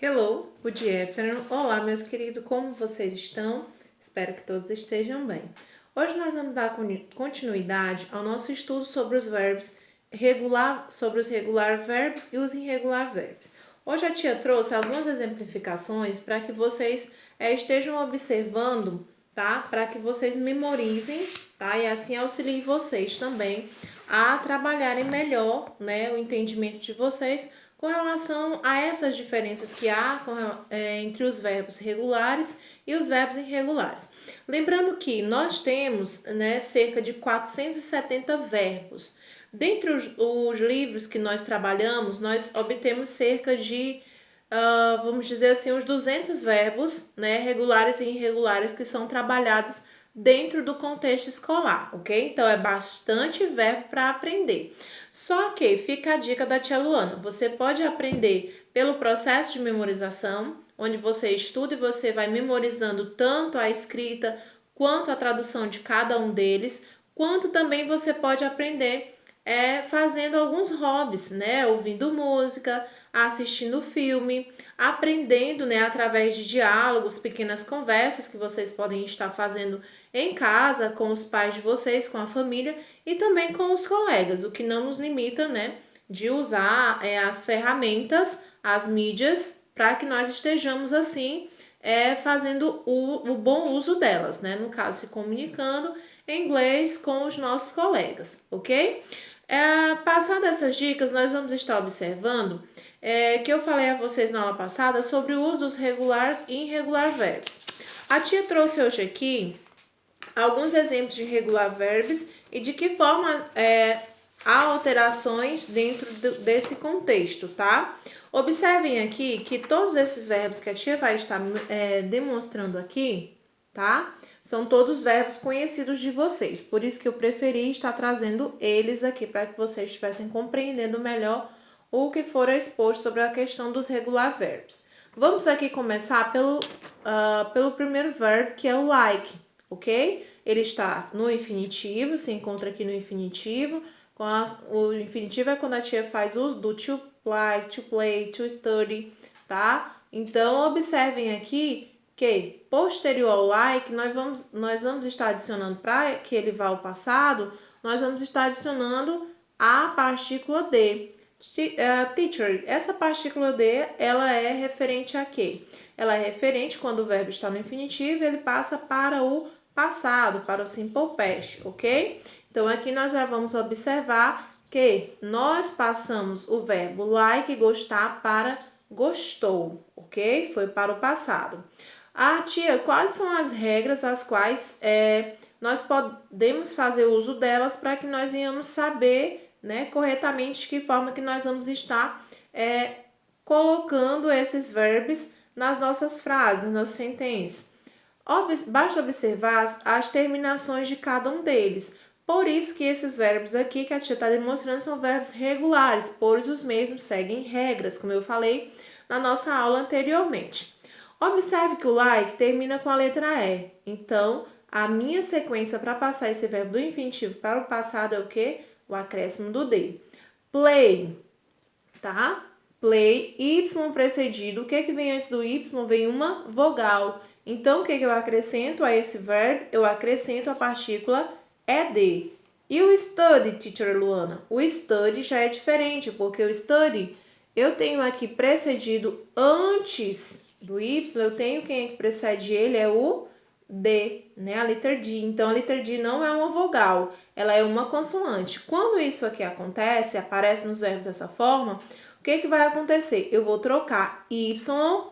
Hello, good afternoon. Olá, meus queridos, como vocês estão? Espero que todos estejam bem. Hoje nós vamos dar continuidade ao nosso estudo sobre os verbos regular, sobre os regular verbs e os irregular verbs. Hoje a tia trouxe algumas exemplificações para que vocês estejam observando, tá? Para que vocês memorizem, tá? E assim auxiliem vocês também a trabalharem melhor, né, o entendimento de vocês com relação a essas diferenças que há entre os verbos regulares e os verbos irregulares. Lembrando que nós temos, né, cerca de 470 verbos. Dentre os livros que nós trabalhamos, nós obtemos cerca de, vamos dizer assim, uns 200 verbos, né, regulares e irregulares que são trabalhados dentro do contexto escolar, ok? Então, é bastante verbo para aprender. Só que fica a dica da tia Luana, você pode aprender pelo processo de memorização, onde você estuda e você vai memorizando tanto a escrita quanto a tradução de cada um deles, quanto também você pode aprender fazendo alguns hobbies, né? Ouvindo música, assistindo filme, aprendendo, né, através de diálogos, pequenas conversas que vocês podem estar fazendo em casa, com os pais de vocês, com a família e também com os colegas, o que não nos limita, né, de usar as ferramentas, as mídias, para que nós estejamos assim fazendo o bom uso delas, né? No caso, se comunicando em inglês com os nossos colegas, ok? Passando essas dicas, nós vamos estar observando que eu falei a vocês na aula passada sobre o uso dos regulares e irregular verbos. A tia trouxe hoje aqui alguns exemplos de irregular verbos e de que forma há alterações dentro desse contexto, tá? Observem aqui que todos esses verbos que a tia vai estar demonstrando aqui, tá? São todos verbos conhecidos de vocês, por isso que eu preferi estar trazendo eles aqui para que vocês estivessem compreendendo melhor o que for exposto sobre a questão dos regular verbos. Vamos aqui começar pelo primeiro verbo, que é o like, ok? Ele está no infinitivo, se encontra aqui no infinitivo. O infinitivo é quando a tia faz uso do to like, to play, to study, tá? Então, observem aqui que posterior ao like, nós vamos estar adicionando, para que ele vá ao passado, nós vamos estar adicionando a partícula de. Teacher, essa partícula de, ela é referente a quê? Ela é referente quando o verbo está no infinitivo, ele passa para o passado, para o simple past, ok? Então, aqui nós já vamos observar que nós passamos o verbo like, gostar, para gostou, ok? Foi para o passado. Tia, quais são as regras as quais nós podemos fazer uso delas para que nós venhamos saber, né, corretamente de que forma que nós vamos estar colocando esses verbos nas nossas frases, nas nossas sentenças? Basta observar as terminações de cada um deles. Por isso que esses verbos aqui que a tia está demonstrando são verbos regulares, pois os mesmos seguem regras, como eu falei na nossa aula anteriormente. Observe que o like termina com a letra E. Então, a minha sequência para passar esse verbo do infinitivo para o passado é o quê? O acréscimo do D. Play, tá? Play, Y precedido. O que vem antes do Y? Vem uma vogal. Então, o que eu acrescento a esse verbo? Eu acrescento a partícula ED. E o study, teacher Luana? O study já é diferente, porque o study eu tenho aqui precedido antes do Y, eu tenho quem é que precede ele, é o D, né? A letra D. Então, a letra D não é uma vogal, ela é uma consoante. Quando isso aqui acontece, aparece nos verbos dessa forma, o que vai acontecer? Eu vou trocar Y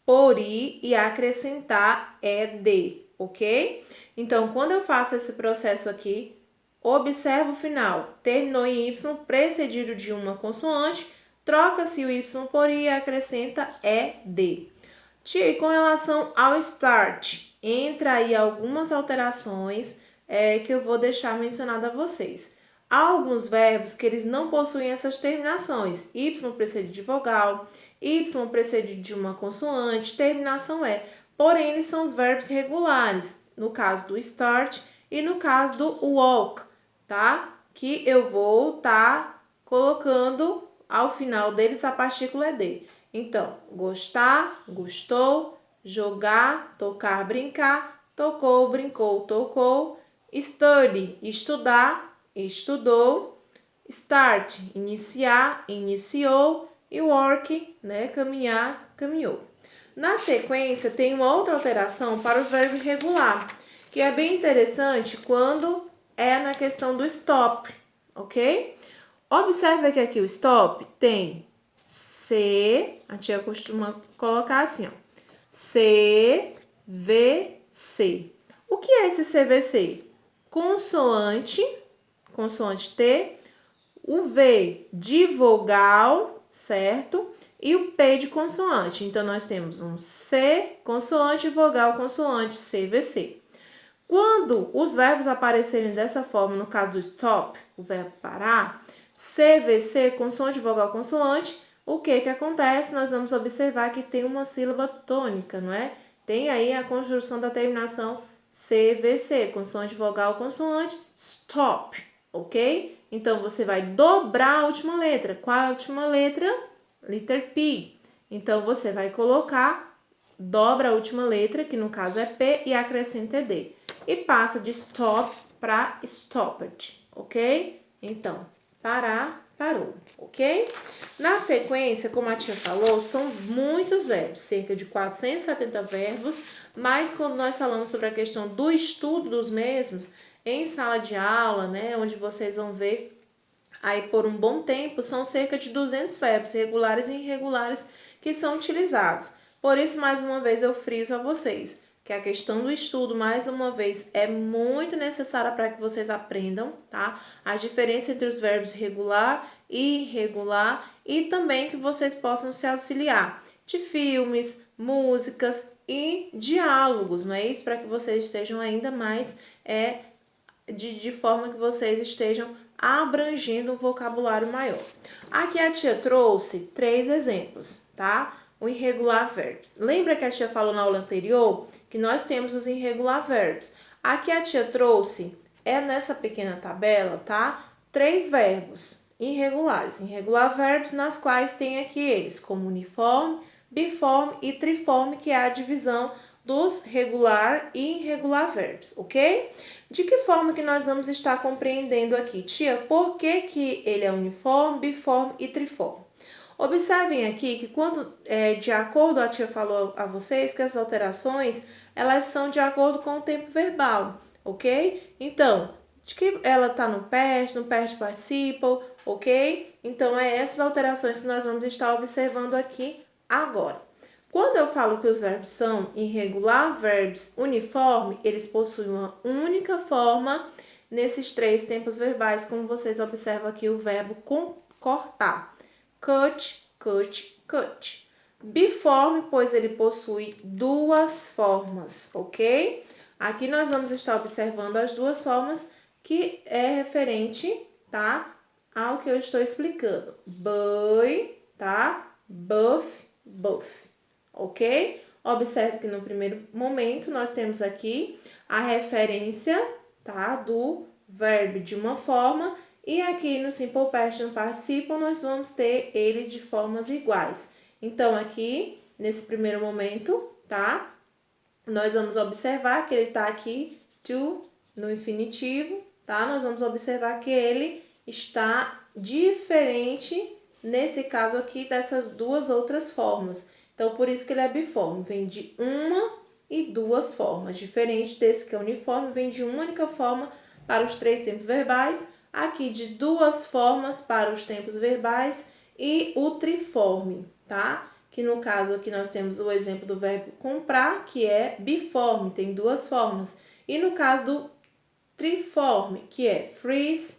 por I e acrescentar ED, ok? Então, quando eu faço esse processo aqui, observa o final. Terminou em Y, precedido de uma consoante, troca-se o Y por I e acrescenta ED. Tia, com relação ao start, entra aí algumas alterações que eu vou deixar mencionada a vocês. Há alguns verbos que eles não possuem essas terminações. Y precede de vogal, Y precede de uma consoante, terminação E. Porém, eles são os verbos regulares, no caso do start e no caso do walk, tá? Que eu vou estar colocando ao final deles a partícula ED. Então, gostar, gostou, jogar, tocar, brincar, tocou, brincou, tocou, study, estudar, estudou, start, iniciar, iniciou e work, né, caminhar, caminhou. Na sequência, tem uma outra alteração para o verbo irregular, que é bem interessante quando é na questão do stop, ok? Observe que aqui o stop tem C, a tia costuma colocar assim, ó, CVC. O que é esse CVC? Consoante T, o V de vogal, certo? E o P de consoante. Então, nós temos um C, consoante, vogal, consoante, CVC. Quando os verbos aparecerem dessa forma, no caso do stop, o verbo parar, CVC, consoante, vogal, consoante, o que acontece? Nós vamos observar que tem uma sílaba tônica, não é? Tem aí a construção da terminação CVC, consoante, vogal, consoante, stop, ok? Então, você vai dobrar a última letra. Qual é a última letra? Letter P. Então, você vai colocar, dobra a última letra, que no caso é P, e acrescenta D. E passa de stop para stopped, ok? Então, parar, parou, ok? Na sequência, como a tia falou, são muitos verbos, cerca de 470 verbos, mas quando nós falamos sobre a questão do estudo dos mesmos, em sala de aula, né, onde vocês vão ver aí por um bom tempo, são cerca de 200 verbos regulares e irregulares que são utilizados. Por isso, mais uma vez, eu friso a vocês que a questão do estudo, mais uma vez, é muito necessária para que vocês aprendam, tá? A diferença entre os verbos regular e irregular e também que vocês possam se auxiliar de filmes, músicas e diálogos, não é isso? Para que vocês estejam ainda mais, de forma que vocês estejam abrangendo um vocabulário maior. Aqui a tia trouxe 3 exemplos, tá? O irregular verbs. Lembra que a tia falou na aula anterior que nós temos os irregular verbs? Aqui a tia trouxe, nessa pequena tabela, tá? 3 verbos irregulares. Irregular verbs nas quais tem aqui eles, como uniforme, biforme e triforme, que é a divisão dos regular e irregular verbs, ok? De que forma que nós vamos estar compreendendo aqui? Tia, por que que ele é uniforme, biforme e triforme? Observem aqui que quando, de acordo, a tia falou a vocês que as alterações, elas são de acordo com o tempo verbal, ok? Então, de que ela está no past participle, ok? Então, essas alterações que nós vamos estar observando aqui agora. Quando eu falo que os verbos são irregular verbs uniforme, eles possuem uma única forma nesses 3 tempos verbais, como vocês observam aqui o verbo cortar. Cut, cut, cut. Biforme, pois ele possui 2 formas, ok? Aqui nós vamos estar observando as 2 formas que é referente, tá? Ao que eu estou explicando. Buy, tá? Buff, buff. Ok? Observe que no primeiro momento nós temos aqui a referência, tá, do verbo de uma forma e aqui no simple past e no participle nós vamos ter ele de formas iguais. Então, aqui, nesse primeiro momento, tá, nós vamos observar que ele tá aqui to no infinitivo, tá? Nós vamos observar que ele está diferente, nesse caso aqui, dessas 2 outras formas. Então, por isso que ele é biforme, vem de uma e 2 formas. Diferente desse que é uniforme, vem de uma única forma para os 3 tempos verbais, aqui de 2 formas para os tempos verbais e o triforme, tá? Que no caso aqui nós temos o exemplo do verbo comprar, que é biforme, tem 2 formas. E no caso do triforme, que é freeze,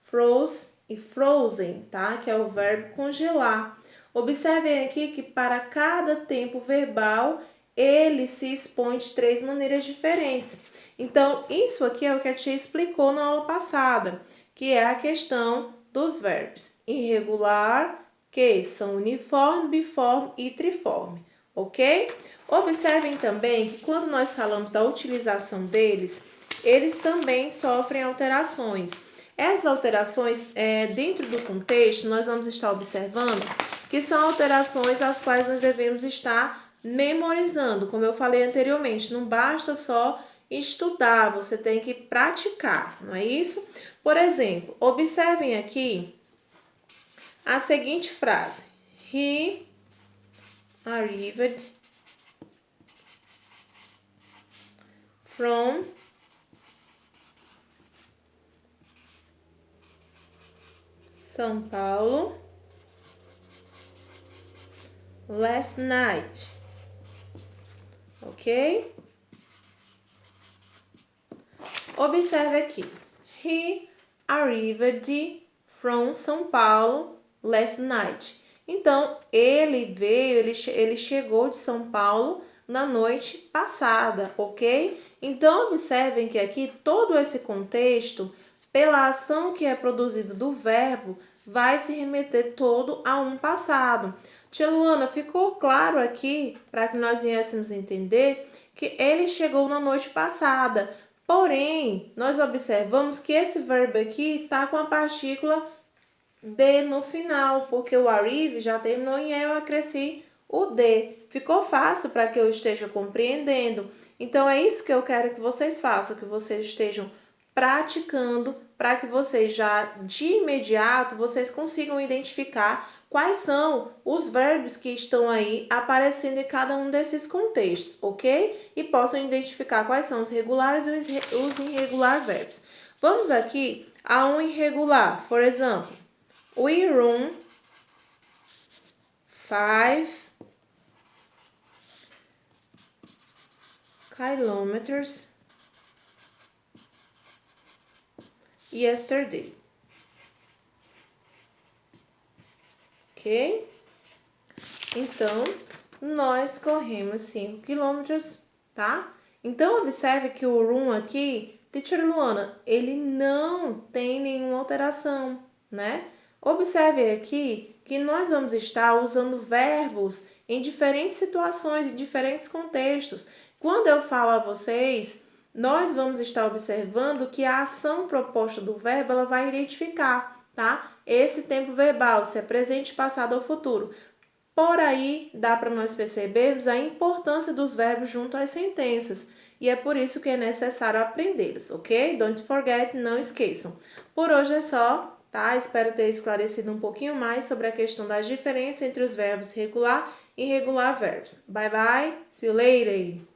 froze e frozen, tá? Que é o verbo congelar. Observem aqui que para cada tempo verbal, ele se expõe de 3 maneiras diferentes. Então, isso aqui é o que a tia explicou na aula passada, que é a questão dos verbos irregular, que são uniforme, biforme e triforme, ok? Observem também que quando nós falamos da utilização deles, eles também sofrem alterações. Essas alterações, dentro do contexto, nós vamos estar observando que são alterações as quais nós devemos estar memorizando. Como eu falei anteriormente, não basta só estudar, você tem que praticar, não é isso? Por exemplo, observem aqui a seguinte frase: He arrived from São Paulo last night. Ok? Observe aqui. He arrived from São Paulo last night. Então, ele veio, ele chegou de São Paulo na noite passada, ok? Então, observem que aqui todo esse contexto, pela ação que é produzida do verbo, vai se remeter todo a um passado. Tia Luana, ficou claro aqui, para que nós viéssemos entender, que ele chegou na noite passada. Porém, nós observamos que esse verbo aqui está com a partícula de no final, porque o arrive já terminou em E, eu acresci o de. Ficou fácil para que eu esteja compreendendo. Então, é isso que eu quero que vocês façam, que vocês estejam praticando, para que vocês já de imediato, vocês consigam identificar quais são os verbos que estão aí aparecendo em cada um desses contextos, ok? E possam identificar quais são os regulares e os irregular verbos. Vamos aqui a um irregular. Por exemplo, we run 5 kilometers yesterday. Ok? Então, nós corremos 5 quilômetros, tá? Então, observe que o run aqui, Teacher Luana, ele não tem nenhuma alteração, né? Observe aqui que nós vamos estar usando verbos em diferentes situações, em diferentes contextos. Quando eu falo a vocês, nós vamos estar observando que a ação proposta do verbo, ela vai identificar, tá? Esse tempo verbal, se é presente, passado ou futuro. Por aí, dá para nós percebermos a importância dos verbos junto às sentenças. E é por isso que é necessário aprendê-los, ok? Don't forget, não esqueçam. Por hoje é só, tá? Espero ter esclarecido um pouquinho mais sobre a questão das diferenças entre os verbos regular e irregular verbos. Bye, bye. See you later.